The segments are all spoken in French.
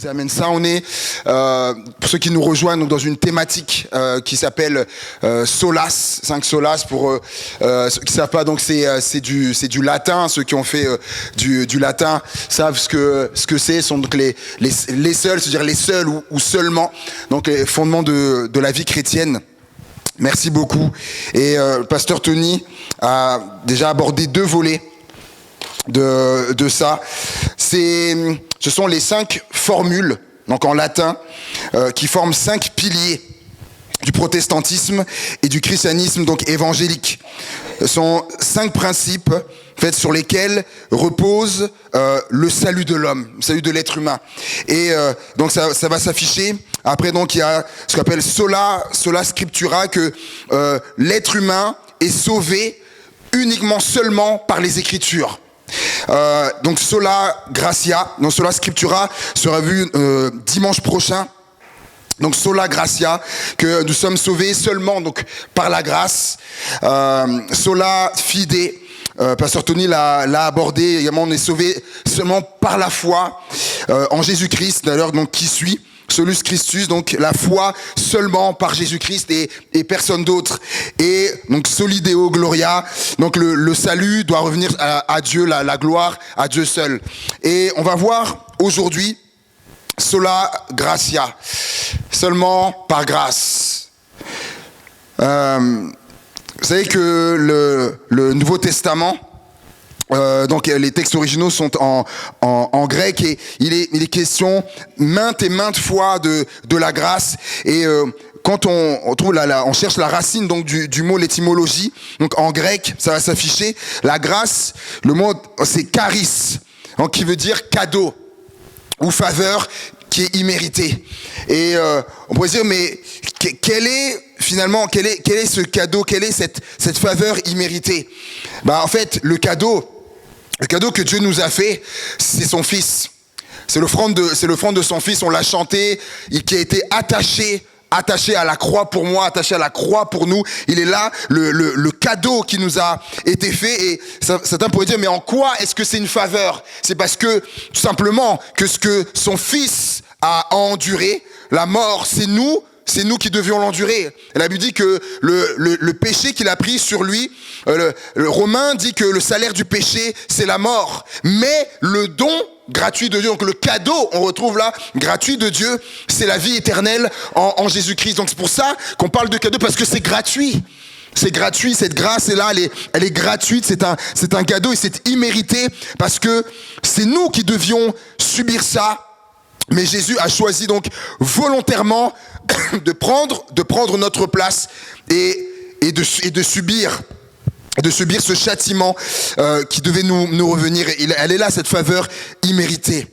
qu'ils amènent ça. On est, pour ceux qui nous rejoignent, donc dans une thématique qui s'appelle Solas, 5 Solas. Pour ceux qui ne savent pas, donc c'est du latin. Ceux qui ont fait du latin savent ce que c'est. Sont donc les seuls, c'est-à-dire les seuls ou seulement, donc les fondements de la vie chrétienne. Merci beaucoup. Et le pasteur Tony a déjà abordé 2 volets de ça. Ce sont les 5 formules, donc en latin, qui forment 5 piliers du protestantisme et du christianisme donc évangélique. Ce sont 5 principes en fait, sur lesquels repose le salut de l'homme, le salut de l'être humain. Et donc ça va s'afficher. Après, donc, il y a ce qu'on appelle sola scriptura, que l'être humain est sauvé uniquement seulement par les Écritures. Donc sola gratia, donc sola scriptura sera vu dimanche prochain. Donc sola gratia, que nous sommes sauvés seulement donc par la grâce. Sola fide, pasteur Tony l'a abordé également. On est sauvé seulement par la foi en Jésus-Christ. D'ailleurs, donc qui suit Solus Christus, donc la foi seulement par Jésus-Christ et personne d'autre. Et donc soli Deo gloria, donc le salut doit revenir à Dieu, la gloire à Dieu seul. Et on va voir aujourd'hui sola gratia, seulement par grâce. Vous savez que le Nouveau Testament, donc les textes originaux sont en grec et il est question maintes et maintes fois de la grâce. Et quand on trouve on cherche la racine donc du mot, l'étymologie, donc en grec ça va s'afficher. La grâce, le mot c'est charis, donc qui veut dire cadeau ou faveur qui est imméritée. Et on pourrait dire, mais quel est ce cadeau, quelle est cette faveur imméritée? En fait, le cadeau que Dieu nous a fait, c'est son Fils. C'est l'offrande de son Fils. On l'a chanté, qui a été attaché à la croix pour moi, attaché à la croix pour nous. Il est là, le cadeau qui nous a été fait. Et certains pourraient dire, mais en quoi est-ce que c'est une faveur? C'est parce que, tout simplement, que ce que son Fils a enduré, la mort, c'est nous qui devions l'endurer. La Bible dit que le péché qu'il a pris sur lui, le Romain dit que le salaire du péché, c'est la mort. Mais le don gratuit de Dieu, donc le cadeau, on retrouve là, gratuit de Dieu, c'est la vie éternelle en Jésus-Christ. Donc c'est pour ça qu'on parle de cadeau, parce que c'est gratuit. C'est gratuit, cette grâce est là, elle est gratuite, c'est un cadeau et c'est immérité, parce que c'est nous qui devions subir ça. Mais Jésus a choisi donc volontairement de prendre notre place et de subir ce châtiment qui devait nous revenir. Elle est là, cette faveur imméritée.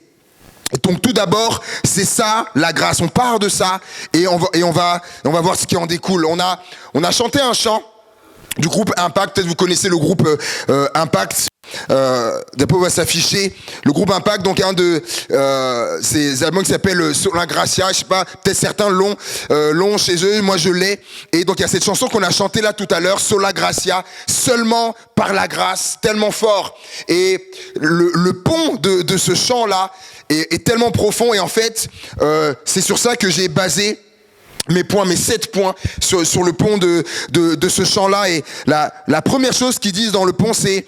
Et donc tout d'abord, c'est ça la grâce. On part de ça et on va voir ce qui en découle. On a chanté un chant du groupe Impact. Peut-être vous connaissez le groupe Impact. D'après va s'afficher le groupe Impact, donc un de ces albums qui s'appelle Sola Gratia. Je sais pas, peut-être certains l'ont chez eux, moi je l'ai. Et donc il y a cette chanson qu'on a chantée là tout à l'heure, Sola Gratia, seulement par la grâce, tellement fort. Et le pont de ce chant là est tellement profond, et en fait c'est sur ça que j'ai basé mes 7 points sur le pont de ce chant-là. Et la première chose qu'ils disent dans le pont, c'est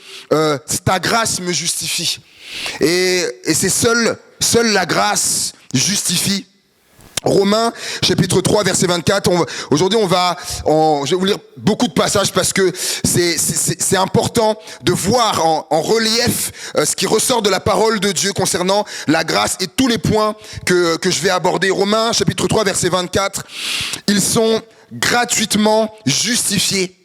ta grâce me justifie. Et c'est seule la grâce justifie. Romains, chapitre 3, verset 24. Aujourd'hui, je vais vous lire beaucoup de passages parce que c'est important de voir en relief ce qui ressort de la parole de Dieu concernant la grâce et tous les points que je vais aborder. Romains, chapitre 3, verset 24. Ils sont gratuitement justifiés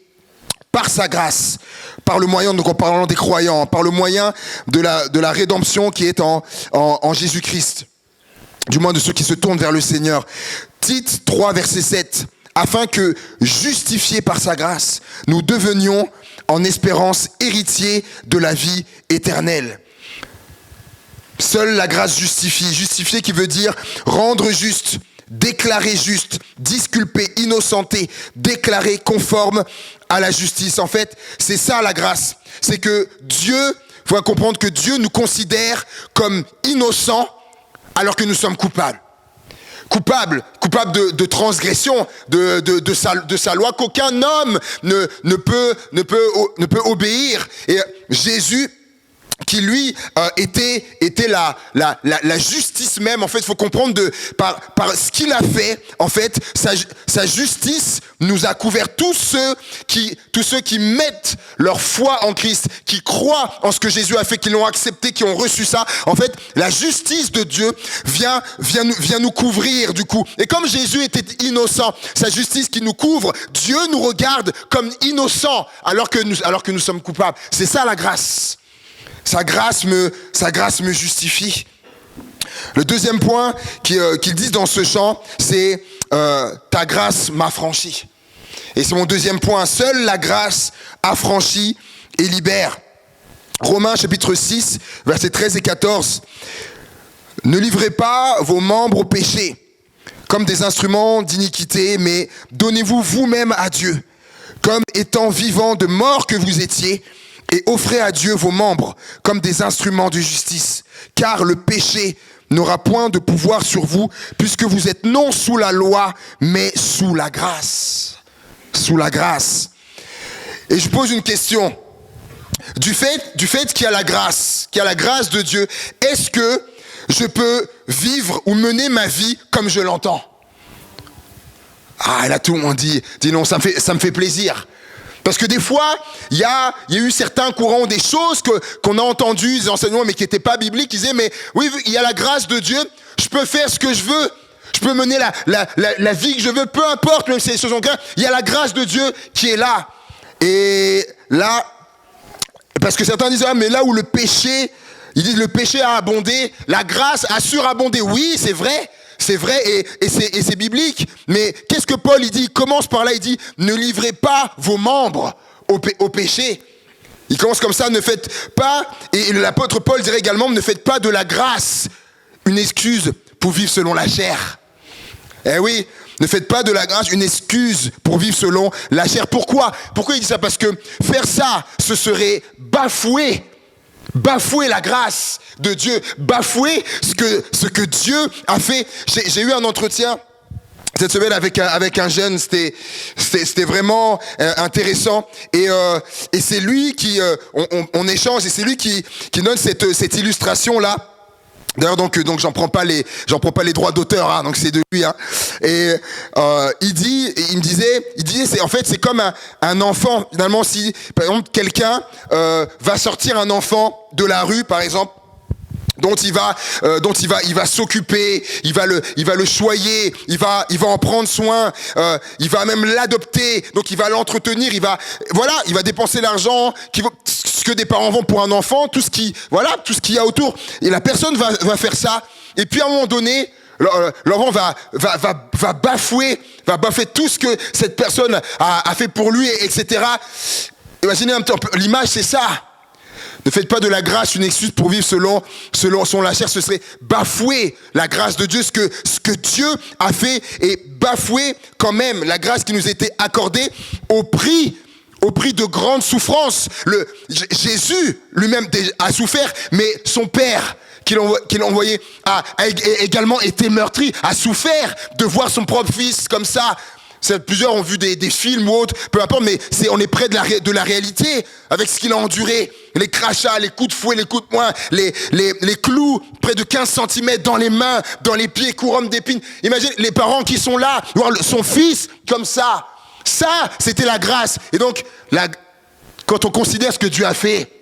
par sa grâce, par le moyen, donc en parlant des croyants, par le moyen de la rédemption qui est en Jésus-Christ. Du moins de ceux qui se tournent vers le Seigneur. Tite 3, verset 7. Afin que, justifiés par sa grâce, nous devenions en espérance héritiers de la vie éternelle. Seule la grâce justifie. Justifier qui veut dire rendre juste, déclarer juste, disculper, innocenter, déclarer conforme à la justice. En fait, c'est ça la grâce. C'est que Dieu, il faut comprendre que Dieu nous considère comme innocents alors que nous sommes coupables. Coupable de transgression de sa loi qu'aucun homme ne peut obéir. Et Jésus, qui lui était la justice même, en fait, il faut comprendre par ce qu'il a fait, en fait, sa justice nous a couvert tous ceux qui mettent leur foi en Christ, qui croient en ce que Jésus a fait, qui l'ont accepté, qui ont reçu ça. En fait, la justice de Dieu vient nous couvrir du coup. Et comme Jésus était innocent, sa justice qui nous couvre, Dieu nous regarde comme innocents alors que nous sommes coupables. C'est ça la grâce. Sa grâce me justifie. Le deuxième point qu'ils disent dans ce chant, c'est ta grâce m'a franchi. Et c'est mon deuxième point. Seule la grâce affranchit et libère. Romains chapitre 6, versets 13 et 14. Ne livrez pas vos membres au péché comme des instruments d'iniquité, mais donnez-vous vous-même à Dieu, comme étant vivants de mort que vous étiez, et offrez à Dieu vos membres comme des instruments de justice, car le péché n'aura point de pouvoir sur vous, puisque vous êtes non sous la loi, mais sous la grâce. Sous la grâce. Et je pose une question. Du fait qu'il y a la grâce de Dieu, est-ce que je peux vivre ou mener ma vie comme je l'entends? Ah, là tout le monde dit non, ça me fait plaisir. Parce que des fois, il y a eu certains courants, des choses qu'on a entendues, des enseignements, mais qui n'étaient pas bibliques, qui disaient, mais oui, il y a la grâce de Dieu, je peux faire ce que je veux, je peux mener la vie que je veux, peu importe, même si les choses sont graves, il y a la grâce de Dieu qui est là. Et là, parce que certains disent, ah, mais là où le péché, ils disent le péché a abondé, la grâce a surabondé. Oui, c'est vrai et c'est biblique. Mais qu'est-ce que Paul il dit? Il commence par là, il dit, ne livrez pas vos membres au péché. Il commence comme ça, ne faites pas, et l'apôtre Paul dirait également, ne faites pas de la grâce une excuse pour vivre selon la chair. Eh oui, ne faites pas de la grâce une excuse pour vivre selon la chair. Pourquoi il dit ça? Parce que faire ça, ce serait bafouer la grâce de Dieu, bafouer ce que Dieu a fait. J'ai eu un entretien cette semaine avec un jeune, c'était vraiment intéressant, et c'est lui qui on échange, et c'est lui qui donne cette illustration là. D'ailleurs, donc j'en prends pas les droits d'auteur, hein, donc c'est de lui, hein. Et il me disait, c'est comme un enfant. Finalement, si par exemple quelqu'un va sortir un enfant de la rue, par exemple, dont il va s'occuper, il va le choyer, il va en prendre soin, il va même l'adopter, donc il va l'entretenir, il va dépenser l'argent ce que des parents vont pour un enfant, tout ce qu'il y a autour, et la personne va faire ça, et puis à un moment donné, l'enfant va bafouer tout ce que cette personne a fait pour lui, etc. Imaginez un peu, l'image c'est ça. Ne faites pas de la grâce une excuse pour vivre selon la chair, ce serait bafouer la grâce de Dieu, ce que Dieu a fait, et bafouer quand même la grâce qui nous était accordée au prix de grandes souffrances. Jésus lui-même a souffert, mais son Père qu'il a envoyé a également été meurtri, a souffert de voir son propre fils comme ça. Plusieurs ont vu des films ou autres, peu importe, mais on est près de la réalité avec ce qu'il a enduré. Les crachats, les coups de fouet, les coups de poing, les clous, près de 15 cm dans les mains, dans les pieds, couronne d'épines. Imagine les parents qui sont là, voir son fils comme ça. Ça, c'était la grâce. Et donc, quand on considère ce que Dieu a fait,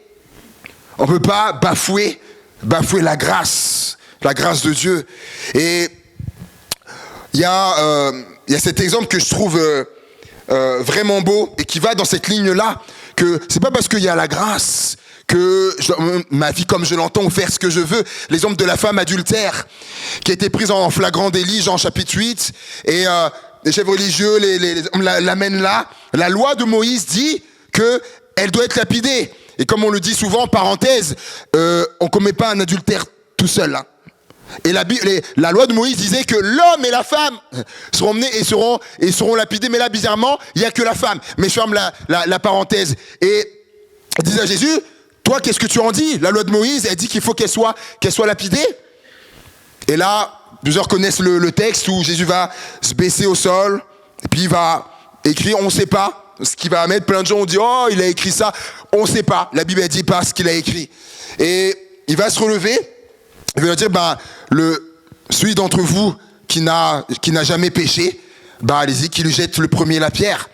on ne peut pas bafouer la grâce de Dieu. Et il y a cet exemple que je trouve vraiment beau et qui va dans cette ligne-là, que c'est pas parce qu'il y a la grâce que ma vie comme je l'entends ou faire ce que je veux. L'exemple de la femme adultère qui a été prise en flagrant délit, Jean chapitre 8, et les chefs religieux l'amènent là. La loi de Moïse dit qu'elle doit être lapidée. Et comme on le dit souvent, parenthèse, on commet pas un adultère tout seul, hein. Et la loi de Moïse disait que l'homme et la femme seront emmenés et seront lapidés. Mais là, bizarrement, il n'y a que la femme. Mais je ferme la parenthèse. Et elle disait à Jésus, toi, qu'est-ce que tu en dis? La loi de Moïse, elle dit qu'il faut qu'elle soit lapidée. Et là, plusieurs connaissent le texte où Jésus va se baisser au sol, et puis il va écrire, on ne sait pas ce qu'il va mettre. Plein de gens ont dit, oh, il a écrit ça. On ne sait pas. La Bible ne dit pas ce qu'il a écrit. Et il va se relever, il va leur dire, celui d'entre vous qui n'a jamais péché, allez-y, qui lui jette le premier la pierre.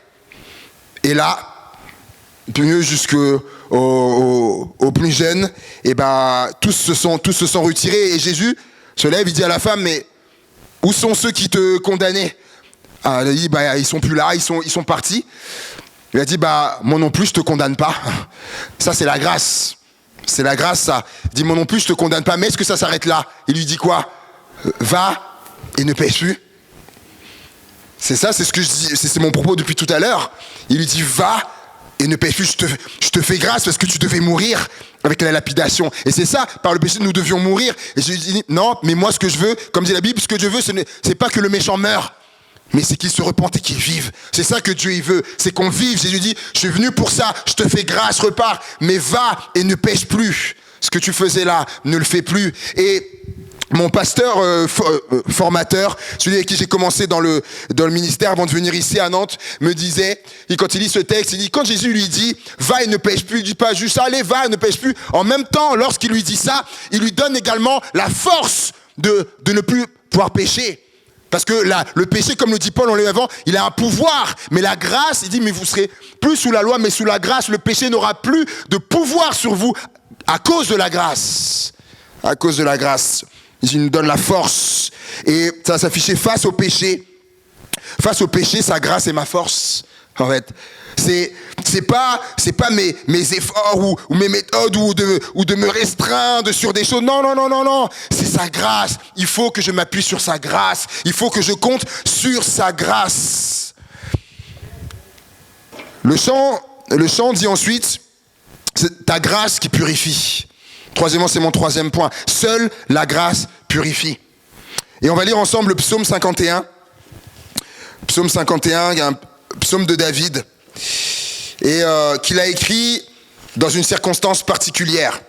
Et là, du mieux jusqu'au plus jeune, et tous se sont retirés. Et Jésus se lève, il dit à la femme, mais où sont ceux qui te condamnaient? Elle dit, ils sont plus là, ils sont partis. Il a dit, moi non plus, je te condamne pas. Ça, c'est la grâce. C'est la grâce, ça. Il dit, moi non plus, je te condamne pas. Mais est-ce que ça s'arrête là? Il lui dit quoi? Va et ne pêche plus. C'est ça, c'est ce que je dis, c'est mon propos depuis tout à l'heure. Il lui dit, va et ne pêche plus. Je te fais grâce parce que tu devais mourir avec la lapidation. Et c'est ça, par le péché, nous devions mourir. Et je lui dis, non, mais moi, ce que je veux, comme dit la Bible, ce que je veux, c'est pas que le méchant meure, mais c'est qu'il se repente et qu'il vive. C'est ça que Dieu il veut, c'est qu'on vive. Jésus dit, je suis venu pour ça, je te fais grâce, repars, mais va et ne pêche plus. Ce que tu faisais là, ne le fais plus. Et mon pasteur formateur, celui avec qui j'ai commencé dans le ministère avant de venir ici à Nantes, me disait, et quand il lit ce texte, il dit, quand Jésus lui dit, va et ne pêche plus, il dit pas juste, allez, va et ne pêche plus. En même temps, lorsqu'il lui dit ça, il lui donne également la force de ne plus pouvoir pécher. Parce que le péché, comme le dit Paul en l'avant, il a un pouvoir. Mais la grâce, il dit, mais vous serez plus sous la loi, mais sous la grâce, le péché n'aura plus de pouvoir sur vous à cause de la grâce. À cause de la grâce. Il nous donne la force. Et ça va s'afficher face au péché. Face au péché, sa grâce est ma force. En fait, c'est pas mes efforts ou mes méthodes ou de me restreindre sur des choses. Non. C'est sa grâce. Il faut que je m'appuie sur sa grâce. Il faut que je compte sur sa grâce. Le chant dit ensuite, c'est ta grâce qui purifie. Troisièmement, c'est mon troisième point. Seule la grâce purifie. Et on va lire ensemble le psaume 51. Psaume 51, il y a un psaume de David. Et qu'il a écrit dans une circonstance particulière.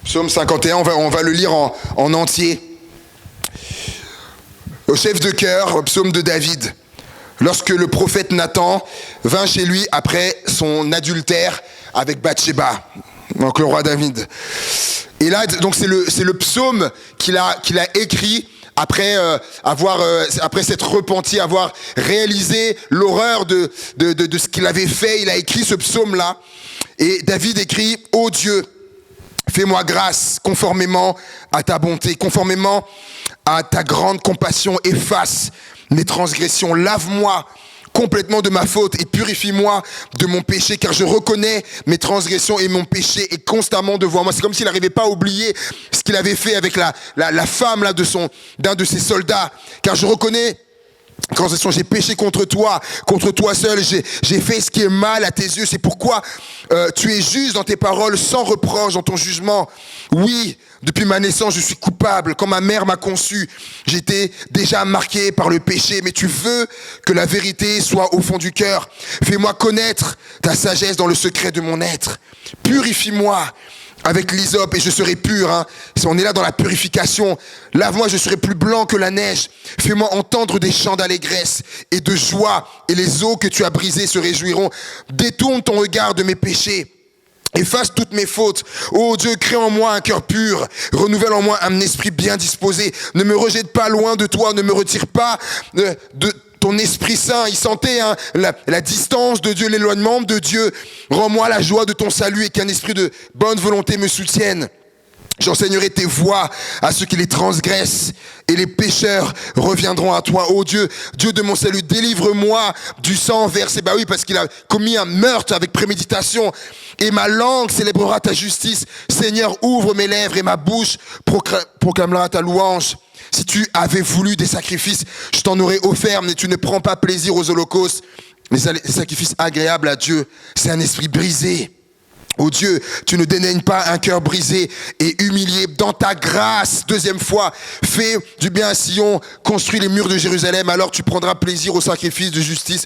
Psaume 51, on va le lire en entier. Au chef de chœur, psaume de David. Lorsque le prophète Nathan vint chez lui après son adultère avec Bathsheba, donc le roi David. Et là, donc c'est le psaume qu'il a écrit après s'être repenti, avoir réalisé l'horreur de ce qu'il avait fait. Il a écrit ce psaume-là. Et David écrit, « Ô Dieu, fais-moi grâce conformément à ta bonté, conformément à ta grande compassion, efface mes transgressions, lave-moi complètement de ma faute et purifie-moi de mon péché, car je reconnais mes transgressions et mon péché est constamment devant moi. » C'est comme s'il n'arrivait pas à oublier ce qu'il avait fait avec la femme là d'un de ses soldats. Car je reconnais quand j'ai péché contre toi seul, j'ai fait ce qui est mal à tes yeux. C'est pourquoi tu es juste dans tes paroles, sans reproche dans ton jugement. Oui, depuis ma naissance, je suis coupable. Quand ma mère m'a conçu, j'étais déjà marqué par le péché. Mais tu veux que la vérité soit au fond du cœur. Fais-moi connaître ta sagesse dans le secret de mon être. Purifie-moi avec l'hysope et je serai pur. Si on est là dans la purification, lave-moi, je serai plus blanc que la neige. Fais-moi entendre des chants d'allégresse et de joie, et les eaux que tu as brisées se réjouiront. Détourne ton regard de mes péchés. Efface toutes mes fautes. Ô Dieu, crée en moi un cœur pur. Renouvelle en moi un esprit bien disposé. Ne me rejette pas loin de toi. Ne me retire pas de ton Esprit Saint. Il sentait la distance de Dieu, l'éloignement de Dieu. Rends-moi la joie de ton salut et qu'un esprit de bonne volonté me soutienne. J'enseignerai tes voies à ceux qui les transgressent et les pécheurs reviendront à toi. Ô Dieu, Dieu de mon salut, délivre-moi du sang versé. Oui, parce qu'il a commis un meurtre avec préméditation. Et ma langue célébrera ta justice. Seigneur, ouvre mes lèvres et ma bouche proclamera ta louange. Si tu avais voulu des sacrifices, je t'en aurais offert, mais tu ne prends pas plaisir aux holocaustes. Les sacrifices agréables à Dieu, c'est un esprit brisé. Oh Dieu, tu ne dédaignes pas un cœur brisé et humilié. Dans ta grâce, deuxième fois, fais du bien à Sion, construis les murs de Jérusalem. Alors tu prendras plaisir aux sacrifices de justice,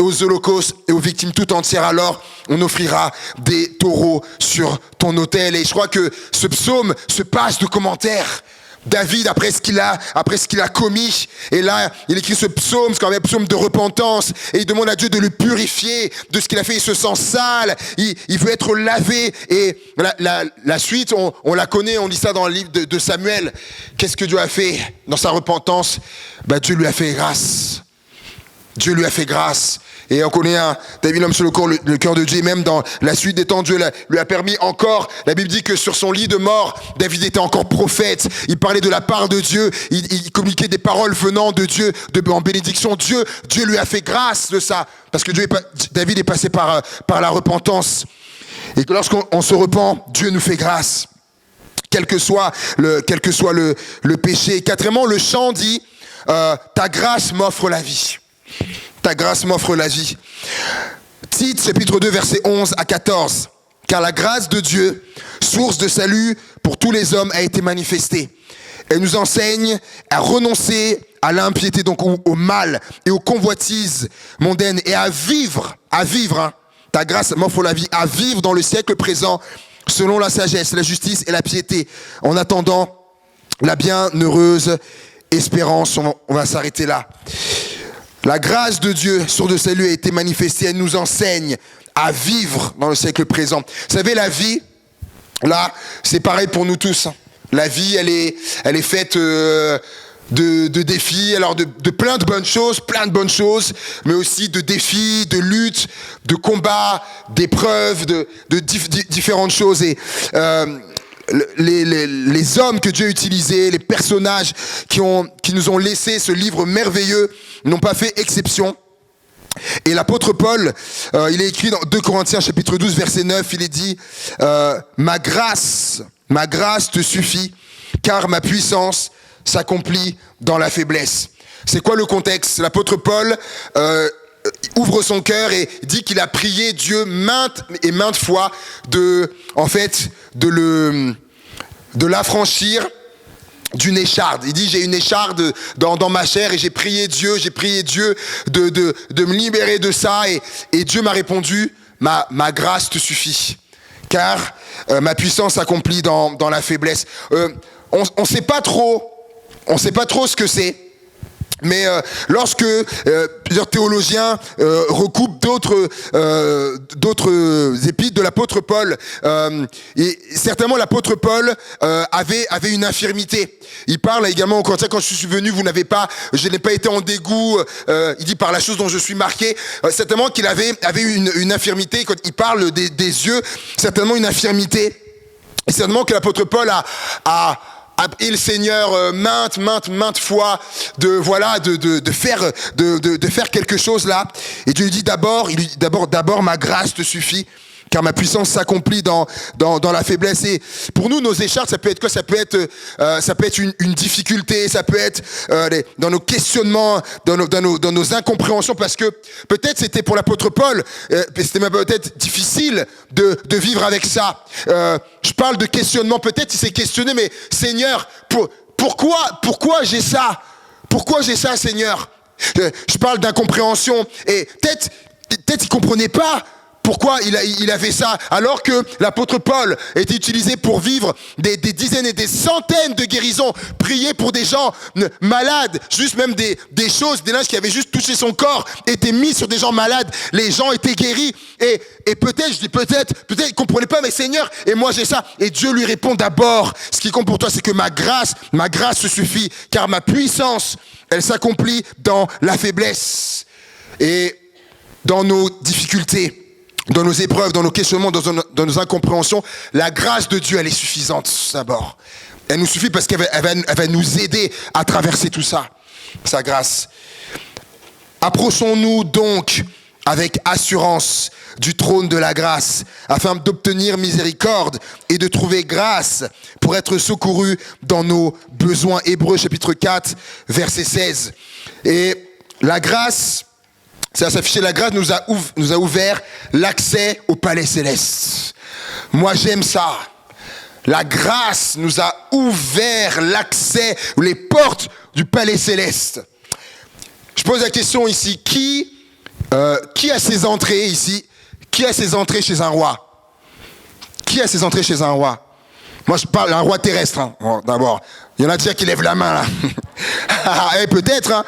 aux holocaustes et aux victimes tout entières. Alors on offrira des taureaux sur ton autel. Et je crois que ce psaume se passe de commentaires. David, après ce qu'il a commis, et là, il écrit ce psaume, c'est quand même un psaume de repentance, et il demande à Dieu de le purifier de ce qu'il a fait. Il se sent sale, il veut être lavé, et la suite, on la connaît, on lit ça dans le livre de Samuel. Qu'est-ce que Dieu a fait dans sa repentance? Dieu lui a fait grâce. Dieu lui a fait grâce. Et on connaît David, l'homme sur le cœur de Dieu. Et même dans la suite des temps, Dieu lui a permis encore. La Bible dit que sur son lit de mort, David était encore prophète. Il parlait de la part de Dieu. Il communiquait des paroles venant de Dieu, en bénédiction. Dieu lui a fait grâce de ça. Parce que David est passé par la repentance. Et que lorsqu'on se repent, Dieu nous fait grâce. Quel que soit le péché. Quatrièmement, le chant dit, ta grâce m'offre la vie. Ta grâce m'offre la vie. Tite, chapitre 2, versets 11 à 14. Car la grâce de Dieu, source de salut pour tous les hommes, a été manifestée. Elle nous enseigne à renoncer à l'impiété, donc au mal et aux convoitises mondaines, et à vivre, ta grâce m'offre la vie, à vivre dans le siècle présent, selon la sagesse, la justice et la piété, en attendant la bienheureuse espérance. On va s'arrêter là. La grâce de Dieu, source de salut, a été manifestée. Elle nous enseigne à vivre dans le siècle présent. Vous savez, la vie, là, c'est pareil pour nous tous. La vie, elle est faite de défis, alors de plein de bonnes choses, mais aussi de défis, de luttes, de combats, d'épreuves, de différentes choses. Et les hommes que Dieu a utilisés, les personnages qui nous ont laissé ce livre merveilleux, n'ont pas fait exception. Et l'apôtre Paul, il est écrit dans 2 Corinthiens chapitre 12 verset 9, il est dit ma grâce te suffit, car ma puissance s'accomplit dans la faiblesse. C'est quoi le contexte? L'apôtre Paul ouvre son cœur et dit qu'il a prié Dieu maintes et maintes fois de l'affranchir d'une écharde. Il dit, j'ai une écharde dans ma chair et j'ai prié Dieu de me libérer de ça, et Dieu m'a répondu, ma grâce te suffit, car ma puissance s'accomplit dans la faiblesse. On sait pas trop ce que c'est. Mais lorsque plusieurs théologiens recoupent d'autres épîtres de l'apôtre Paul, et certainement l'apôtre Paul avait une infirmité. Il parle également au Corinthiens, quand je suis venu, je n'ai pas été en dégoût. Il dit par la chose dont je suis marqué. Certainement qu'il avait une infirmité. Quand il parle des yeux, certainement une infirmité. Et certainement que l'apôtre Paul a et le Seigneur maintes fois de faire quelque chose là, et Dieu lui dit d'abord ma grâce te suffit, car ma puissance s'accomplit dans la faiblesse. Et pour nous, nos échardes, ça peut être quoi? Ça peut être une difficulté, ça peut être dans nos questionnements, dans nos incompréhensions, parce que peut-être c'était pour l'apôtre Paul, c'était même peut-être difficile de vivre avec ça. Je parle de questionnement, peut-être il s'est questionné, mais Seigneur, pourquoi j'ai ça? Pourquoi j'ai ça, Seigneur? Je parle d'incompréhension, et peut-être il comprenait pas pourquoi il avait ça, alors que l'apôtre Paul était utilisé pour vivre des dizaines et des centaines de guérisons, prier pour des gens malades, juste même des choses, des linges qui avaient juste touché son corps, étaient mis sur des gens malades, les gens étaient guéris, et peut-être il comprenait pas, mais Seigneur, et moi j'ai ça, et Dieu lui répond d'abord, ce qui compte pour toi, c'est que ma grâce se suffit, car ma puissance, elle s'accomplit dans la faiblesse, et dans nos difficultés, dans nos épreuves, dans nos questionnements, dans nos incompréhensions, la grâce de Dieu, elle est suffisante d'abord. Elle nous suffit parce qu'elle va nous aider à traverser tout ça, sa grâce. Approchons-nous donc avec assurance du trône de la grâce, afin d'obtenir miséricorde et de trouver grâce pour être secourus dans nos besoins. Hébreux chapitre 4, verset 16. Et la grâce, ça s'affichait, la grâce nous a ouvert l'accès au palais céleste. Moi, j'aime ça. La grâce nous a ouvert l'accès, les portes du palais céleste. Je pose la question ici, qui a ses entrées ici? Qui a ses entrées chez un roi? Qui a ses entrées chez un roi? Moi, je parle d'un roi terrestre, hein. Bon, d'abord. Il y en a déjà qui lèvent la main, là. Et peut-être, hein,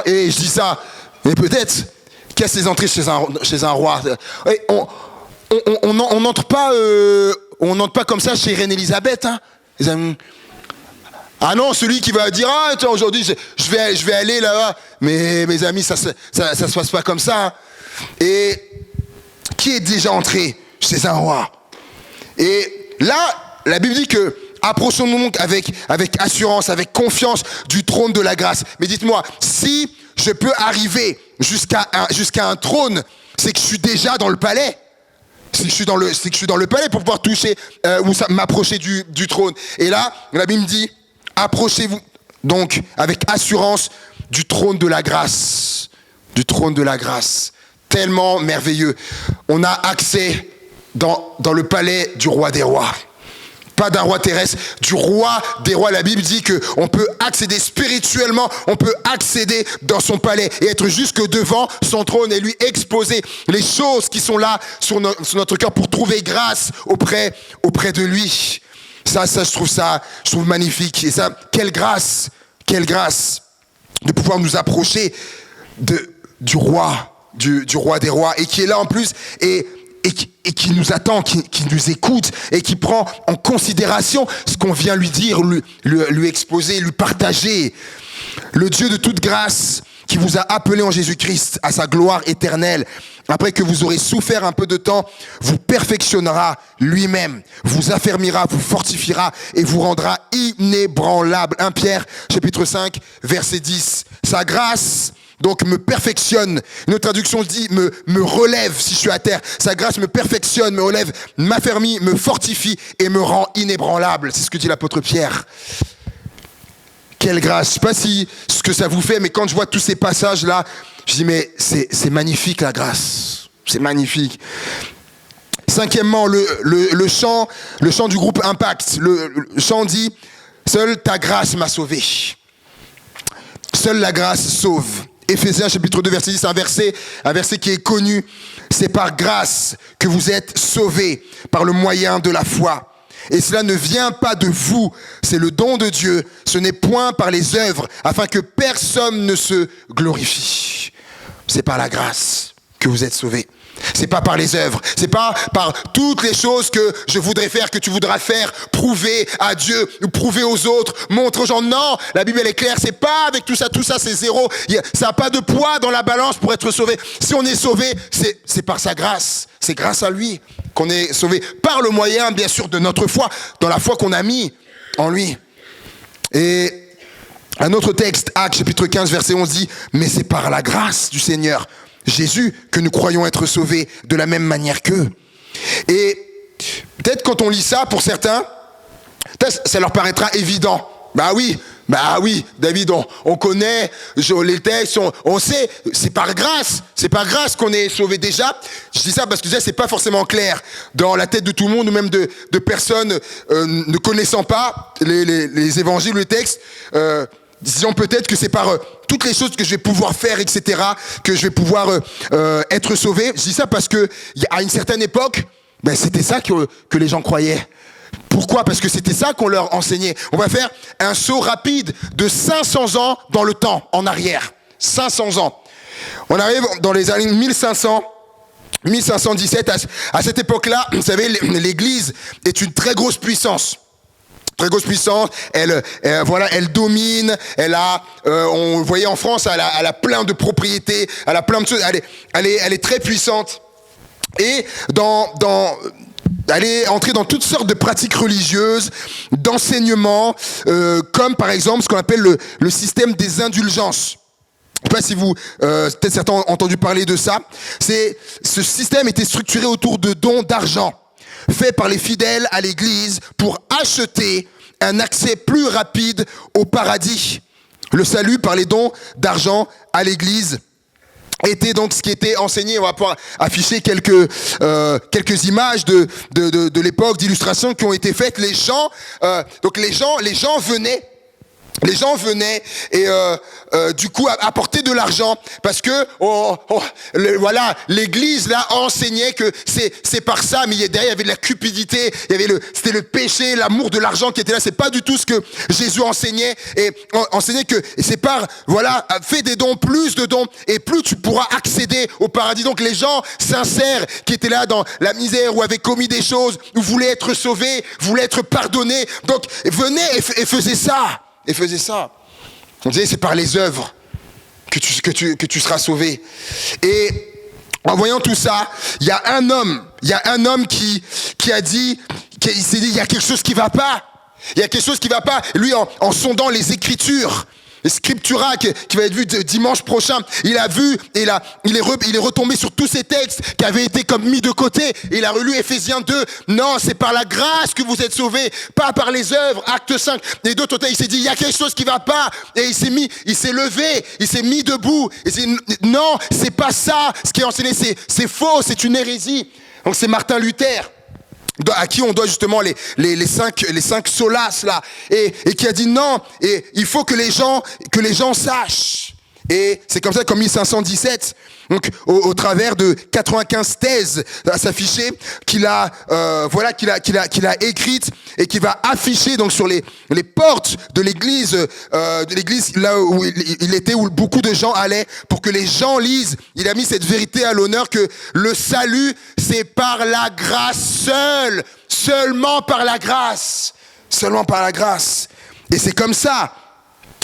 et je dis ça, mais peut-être, qui a ses entrées chez un roi? Et on n'entre pas comme ça chez Reine Elisabeth, hein, les amis. Ah non, celui qui va dire, ah tiens, aujourd'hui je vais aller là-bas. Mais mes amis, ça se passe pas comme ça, hein. Et qui est déjà entré chez un roi? Et là, la Bible dit que approchons-nous donc avec assurance, avec confiance du trône de la grâce. Mais dites-moi, si je peux arriver jusqu'à un trône, c'est que je suis déjà dans le palais. C'est que je suis dans le palais pour pouvoir toucher ou m'approcher du trône. Et là, la Bible me dit, approchez-vous donc avec assurance du trône de la grâce. Du trône de la grâce. Tellement merveilleux. On a accès dans le palais du roi des rois. Pas d'un roi terrestre, du roi des rois. La Bible dit qu'on peut accéder spirituellement, on peut accéder dans son palais et être jusque devant son trône et lui exposer les choses qui sont là sur notre cœur pour trouver grâce auprès de lui. Ça, je trouve magnifique. Et ça, quelle grâce de pouvoir nous approcher du roi des rois, et qui est là en plus, et qui nous attend, qui nous écoute, et qui prend en considération ce qu'on vient lui dire, lui exposer, lui partager. Le Dieu de toute grâce, qui vous a appelé en Jésus-Christ à sa gloire éternelle, après que vous aurez souffert un peu de temps, vous perfectionnera lui-même, vous affermira, vous fortifiera et vous rendra inébranlable. 1 Pierre, chapitre 5, verset 10. Sa grâce, donc, me perfectionne. Une autre traduction dit me relève si je suis à terre. Sa grâce me perfectionne, me relève, m'affermit, me fortifie et me rend inébranlable. C'est ce que dit l'apôtre Pierre. Quelle grâce. Je ne sais pas si ce que ça vous fait, mais quand je vois tous ces passages-là, je dis mais c'est magnifique la grâce. C'est magnifique. Cinquièmement, le chant du groupe Impact. Le chant dit « Seule ta grâce m'a sauvé ». Seule la grâce sauve. Éphésiens chapitre 2 verset 10, un verset qui est connu. C'est par grâce que vous êtes sauvés par le moyen de la foi. Et cela ne vient pas de vous, c'est le don de Dieu. Ce n'est point par les œuvres, afin que personne ne se glorifie. C'est par la grâce que vous êtes sauvés. C'est pas par les œuvres, c'est pas par toutes les choses que je voudrais faire, que tu voudras faire, prouver à Dieu, ou prouver aux autres, montrer aux gens. Non, la Bible elle est claire, c'est pas avec tout ça c'est zéro. Ça n'a pas de poids dans la balance pour être sauvé. Si on est sauvé, c'est par sa grâce, c'est grâce à lui qu'on est sauvé, par le moyen bien sûr de notre foi, dans la foi qu'on a mis en lui. Et un autre texte, Actes chapitre 15 verset 11 dit, mais c'est par la grâce du Seigneur Jésus que nous croyons être sauvés de la même manière qu'eux. Et peut-être quand on lit ça, pour certains, ça leur paraîtra évident. Bah oui, David, on connaît les textes, on sait, c'est par grâce qu'on est sauvé déjà. Je dis ça parce que déjà, c'est pas forcément clair dans la tête de tout le monde, ou même de personnes ne connaissant pas les évangiles ou les textes. Disons peut-être que c'est par toutes les choses que je vais pouvoir faire, etc., que je vais pouvoir être sauvé. Je dis ça parce que à une certaine époque, c'était ça que les gens croyaient. Pourquoi? Parce que c'était ça qu'on leur enseignait. On va faire un saut rapide de 500 ans dans le temps, en arrière. 500 ans. On arrive dans les années 1517. À cette époque-là, vous savez, l'Église est une très grosse puissance. Très grosse puissance, elle domine, on voyait en France, elle a plein de propriétés, elle a plein de choses, elle est très puissante. Et elle est entrée dans toutes sortes de pratiques religieuses, d'enseignements, comme par exemple ce qu'on appelle le système des indulgences. Je ne sais pas si peut-être certains ont entendu parler de ça. Ce système était structuré autour de dons d'argent, fait par les fidèles à l'église pour acheter un accès plus rapide au paradis. Le salut par les dons d'argent à l'église. était donc ce qui était enseigné. On va pouvoir afficher quelques images de l'époque, d'illustrations qui ont été faites. Les gens venaient. Les gens venaient et du coup apporter de l'argent parce que voilà, l'église là enseignait que c'est par ça, mais derrière il y avait de la cupidité, c'était le péché, l'amour de l'argent qui était là. C'est pas du tout ce que Jésus enseignait, et enseignait que c'est par, voilà, fais des dons, plus de dons et plus tu pourras accéder au paradis. Donc les gens sincères qui étaient là dans la misère ou avaient commis des choses ou voulaient être sauvés, voulaient être pardonnés, donc venaient et faisaient ça. Et faisait ça. On disait, c'est par les œuvres que tu seras sauvé. Et en voyant tout ça, il y a un homme qui s'est dit, il y a quelque chose qui va pas. Il y a quelque chose qui va pas. Lui, en sondant les Écritures, les Scriptura qui va être vu dimanche prochain, il a vu, et il est retombé sur tous ces textes qui avaient été comme mis de côté. Et il a relu Éphésiens 2. Non, c'est par la grâce que vous êtes sauvés, pas par les œuvres. Acte 5. Et d'autres, il s'est dit, il y a quelque chose qui va pas. Et il s'est levé, il s'est mis debout. Et il s'est dit, non, c'est pas ça. Ce qui est enseigné, c'est faux, c'est une hérésie. Donc c'est Martin Luther, à qui on doit justement les cinq solas là, et qui a dit non, et il faut que les gens sachent. Et c'est comme ça qu'en 1517, donc au travers de 95 thèses à s'afficher, qu'il a écrites et qui va afficher donc sur les portes de l'église là où il était, où beaucoup de gens allaient, pour que les gens lisent. Il a mis cette vérité à l'honneur, que le salut, c'est par la grâce seule, seulement par la grâce. Et c'est comme ça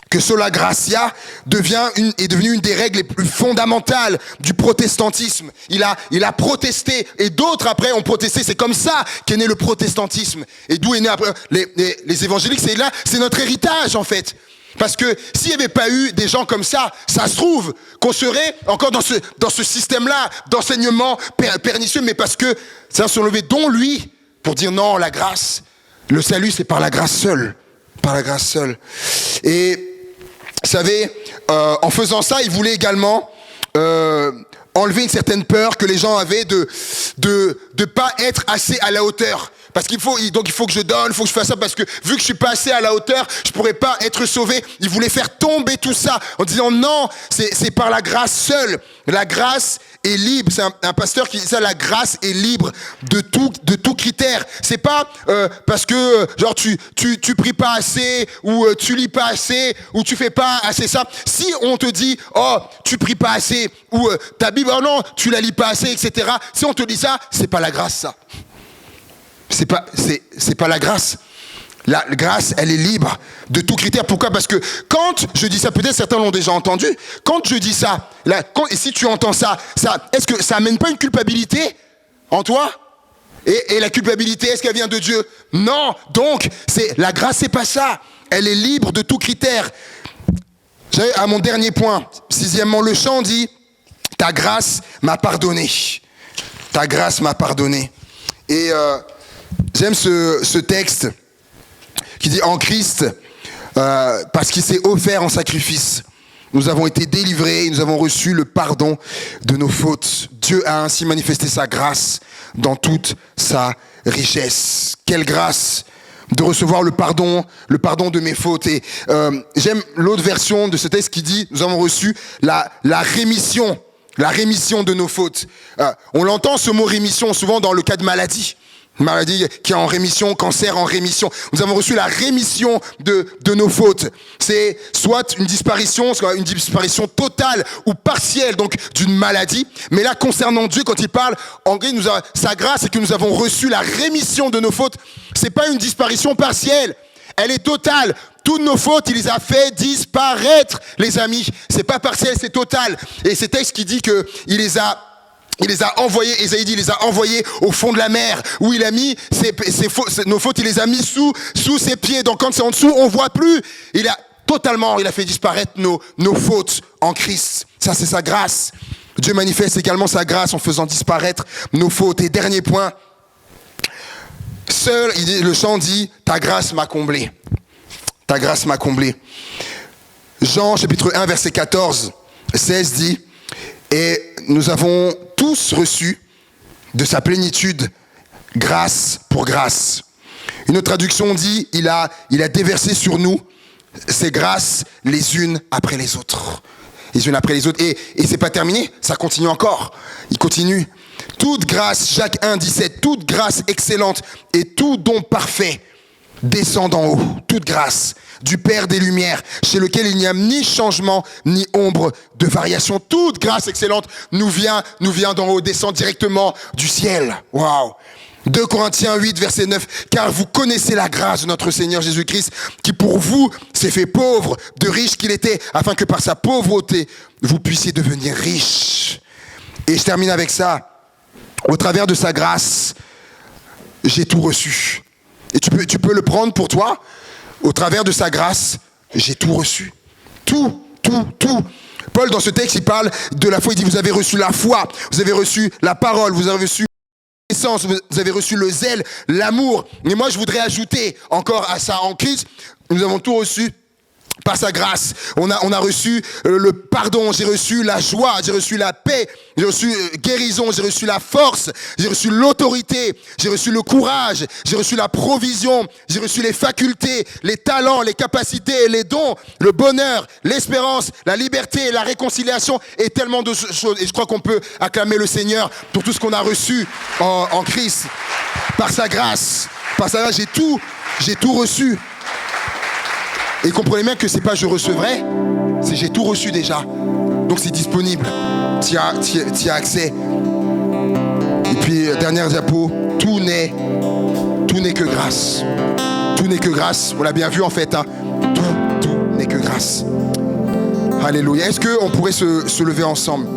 que sola gratia est devenue une des règles les plus fondamentales du protestantisme. Il a protesté, et d'autres après ont protesté. C'est comme ça qu'est né le protestantisme. Et d'où est né après les évangéliques. C'est notre héritage en fait. Parce que s'il n'y avait pas eu des gens comme ça se trouve qu'on serait encore dans ce système-là d'enseignement pernicieux, mais parce que ça s'est levé, dont lui, pour dire non, la grâce, le salut, c'est par la grâce seule. Par la grâce seule. Et vous savez, en faisant ça, il voulait également enlever une certaine peur que les gens avaient de pas être assez à la hauteur. Parce qu'il faut que je donne, il faut que je fasse ça, parce que vu que je suis pas assez à la hauteur, je pourrais pas être sauvé. Il voulait faire tomber tout ça en disant non, c'est par la grâce seule. La grâce est libre. C'est un pasteur qui dit ça, la grâce est libre de tout critère. C'est pas parce que genre tu pries pas assez, ou tu lis pas assez, ou tu fais pas assez ça. Si on te dit oh tu pries pas assez, ou ta Bible oh non tu la lis pas assez, etc. Si on te dit ça, c'est pas la grâce, ça. C'est pas la grâce. La grâce, elle est libre de tout critère. Pourquoi ? Parce que quand je dis ça, peut-être certains l'ont déjà entendu, quand je dis ça, et si tu entends ça, est-ce que ça amène pas une culpabilité en toi ? Et la culpabilité, est-ce qu'elle vient de Dieu ? Non. Donc, la grâce, c'est pas ça. Elle est libre de tout critère. J'arrive à mon dernier point. Sixièmement, le chant dit « Ta grâce m'a pardonné. Ta grâce m'a pardonné. » Et j'aime ce texte qui dit « En Christ, parce qu'il s'est offert en sacrifice, nous avons été délivrés et nous avons reçu le pardon de nos fautes. Dieu a ainsi manifesté sa grâce dans toute sa richesse. » Quelle grâce de recevoir le pardon de mes fautes. Et j'aime l'autre version de ce texte qui dit « Nous avons reçu la rémission. » La rémission de nos fautes. On l'entend ce mot rémission souvent dans le cas de maladie. Maladie qui est en rémission, cancer en rémission. Nous avons reçu la rémission de nos fautes. C'est soit une disparition totale ou partielle donc d'une maladie. Mais là, concernant Dieu, quand il parle, en grec, sa grâce, c'est que nous avons reçu la rémission de nos fautes. C'est pas une disparition partielle. Elle est totale. Toutes nos fautes, il les a fait disparaître, les amis. C'est pas partiel, c'est total. Et c'est texte qui dit que il les a envoyés, Ésaïe dit, il les a envoyés au fond de la mer, où il a mis nos fautes, il les a mis sous ses pieds. Donc quand c'est en dessous, on voit plus. Il a fait disparaître nos fautes en Christ. Ça, c'est sa grâce. Dieu manifeste également sa grâce en faisant disparaître nos fautes. Et dernier point, le chant dit, ta grâce m'a comblé. Ta grâce m'a comblé. Jean chapitre 1 verset 14, 16 dit, Et nous avons tous reçu de sa plénitude grâce pour grâce. Une autre traduction dit, il a déversé sur nous ses grâces les unes après les autres. Les unes après les autres. Et c'est pas terminé, ça continue encore. Il continue. Toute grâce, Jacques 1,17, toute grâce excellente et tout don parfait descend d'en haut. Toute grâce du Père des Lumières, chez lequel il n'y a ni changement, ni ombre de variation. Toute grâce excellente nous vient d'en haut, descend directement du ciel. Waouh! 2 Corinthiens 8, verset 9, car vous connaissez la grâce de notre Seigneur Jésus-Christ, qui pour vous s'est fait pauvre, de riche qu'il était, afin que par sa pauvreté, vous puissiez devenir riches. Et je termine avec ça. Au travers de sa grâce, j'ai tout reçu. Et tu peux le prendre pour toi. Au travers de sa grâce, j'ai tout reçu. Tout. Paul, dans ce texte, il parle de la foi. Il dit, vous avez reçu la foi, vous avez reçu la parole, vous avez reçu vous avez reçu le zèle, l'amour. Mais moi, je voudrais ajouter encore à ça, en Christ, nous avons tout reçu par sa grâce. On a reçu le pardon, j'ai reçu la joie, j'ai reçu la paix, j'ai reçu guérison, j'ai reçu la force, j'ai reçu l'autorité, j'ai reçu le courage, j'ai reçu la provision, j'ai reçu les facultés, les talents, les capacités, les dons, le bonheur, l'espérance, la liberté, la réconciliation et tellement de choses. Et je crois qu'on peut acclamer le Seigneur pour tout ce qu'on a reçu en Christ. Par sa grâce, j'ai tout reçu. Et comprenez bien que c'est pas je recevrai, c'est j'ai tout reçu déjà. Donc c'est disponible. Tu as accès. Et puis, dernière diapo, tout n'est que grâce. Tout n'est que grâce. On l'a bien vu en fait. Hein. Tout n'est que grâce. Alléluia. Est-ce qu'on pourrait se lever ensemble?